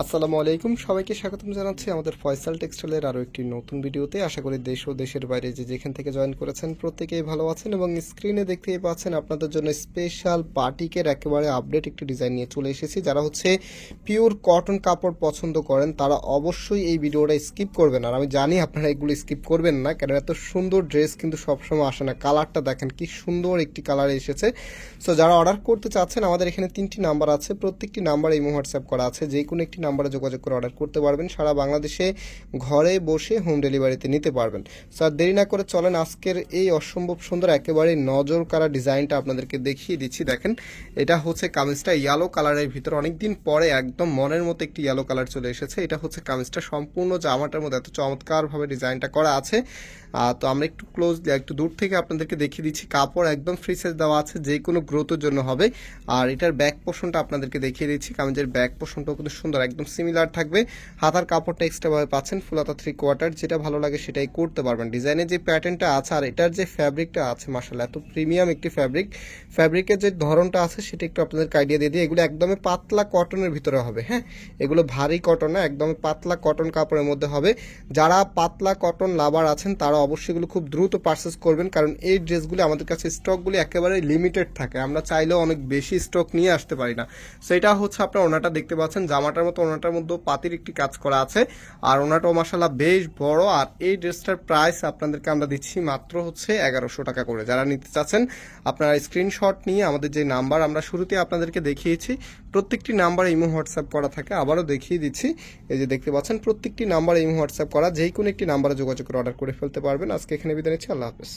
আসসালামু আলাইকুম, সবাইকে স্বাগতম জানাচ্ছি আমাদের ফয়সাল টেক্সটাইলের আরও একটি নতুন ভিডিওতে। আশা করি দেশ ও দেশের বাইরে যে যেখান থেকে জয়েন করেছেন প্রত্যেকেই ভালো আছেন এবং স্ক্রিনে দেখতেই পাচ্ছেন আপনাদের জন্য স্পেশাল বাটিকের একেবারে আপডেট একটি ডিজাইন নিয়ে চলে এসেছি। যারা হচ্ছে পিওর কটন কাপড় পছন্দ করেন তারা অবশ্যই এই ভিডিওটা স্কিপ করবেন। আর আমি জানি আপনারা এগুলো স্কিপ করবেন না, কারণ এত সুন্দর ড্রেস কিন্তু সবসময় আসে না। কালারটা দেখেন কি সুন্দর একটি কালার এসেছে। সো যারা অর্ডার করতে চাচ্ছেন আমাদের এখানে 3টি নাম্বার আছে, প্রত্যেকটি নাম্বারে ইমো হোয়াটসঅ্যাপ করা আছে, যে কোনো একটি নাম্বারে যোগাযোগ করে অর্ডার করতে পারবেন। সারা বাংলাদেশে ঘরে বসে হোম ডেলিভারিতে নিতে পারবেন। স্যার দেরি না করে চলেন আজকের এই অসম্ভব সুন্দর একেবারে নজর কাড়া ডিজাইনটা আপনাদেরকে দেখিয়ে দিচ্ছি। দেখেন এটা হচ্ছে কামিজটা ইয়েলো কালারের ভিতর, অনেকদিন পরে একদম মনের মতো একটি ইয়েলো কালার চলে এসেছে। এটা হচ্ছে কামিজটা, সম্পূর্ণ জামাটার মধ্যে এত চমৎকারভাবে ডিজাইনটা করা আছে। তো আমরা একটু ক্লোজলি একটু দূর থেকে আপনাদেরকে দেখিয়ে দিচ্ছি। কাপড় একদম ফ্রি সাইজ দেওয়া আছে, যে কোনো গ্রোথের জন্য হবে। আর এটার ব্যাক পোর্শনটা আপনাদেরকে দেখিয়ে দিচ্ছি। কামিজের ব্যাক পোর্শনটাও কিন্তু সুন্দর, একদম সিমিলার থাকবে। হাতার কাপড়টা এক্সট্রা ভাবে পাচ্ছেন, ফুল হাতা 3/4, যেটা ভালো লাগে সেটাই করতে পারবেন। ডিজাইনের যে প্যাটার্নটা আছে আর এটার যে ফ্যাব্রিকটা আছে, মাশাআল্লাহ এত প্রিমিয়াম একটি ফ্যাব্রিকের যে ধরনটা আছে সেটা একটু আপনাদেরকে আইডিয়া দিয়ে দিই। এগুলো একদমই পাতলা কটনের ভিতরে হবে। হ্যাঁ, এগুলো ভারী কটন না, একদমই পাতলা কটন কাপড়ের মধ্যে হবে। যারা পাতলা কটন লাভার আছেন তারা অবশ্যই এগুলো খুব দ্রুত পারচেস করবেন, কারণ এই ড্রেসগুলি আমাদের কাছে স্টকগুলি একেবারে লিমিটেড থাকে। আমরা চাইলেও অনেক বেশি স্টক নিয়ে আসতে পারি না। সেটা হচ্ছে আপনার ওনাটা দেখতে পাচ্ছেন, জামাটার মতো ওনাটার মধ্যে পাতির একটি কাজ করা আছে। আর ওনাটাও মাশাআল্লাহ বেশ বড়। আর এই ড্রেসটার প্রাইস আপনাদেরকে আমরা দিচ্ছি মাত্র হচ্ছে 1100 টাকা করে। যারা নিতে চাচ্ছেন আপনারা স্ক্রিনশট নিয়ে আমাদের যে নাম্বার আমরা শুরুতে আপনাদেরকে দেখিয়েছি, প্রত্যেকটি নাম্বারে ইমো হোয়াটসঅ্যাপ করা থাকে। আবারও দেখিয়ে দিচ্ছি, এই যে দেখতে পাচ্ছেন প্রত্যেকটি নাম্বারে ইমো হোয়াটসঅ্যাপ করা, যেই কোনো একটি নাম্বারে যোগাযোগ করে অর্ডার করে ফেলতে পারবেন। আজকে এখানে বিদায় নিচ্ছি, আল্লাহ হাফেজ।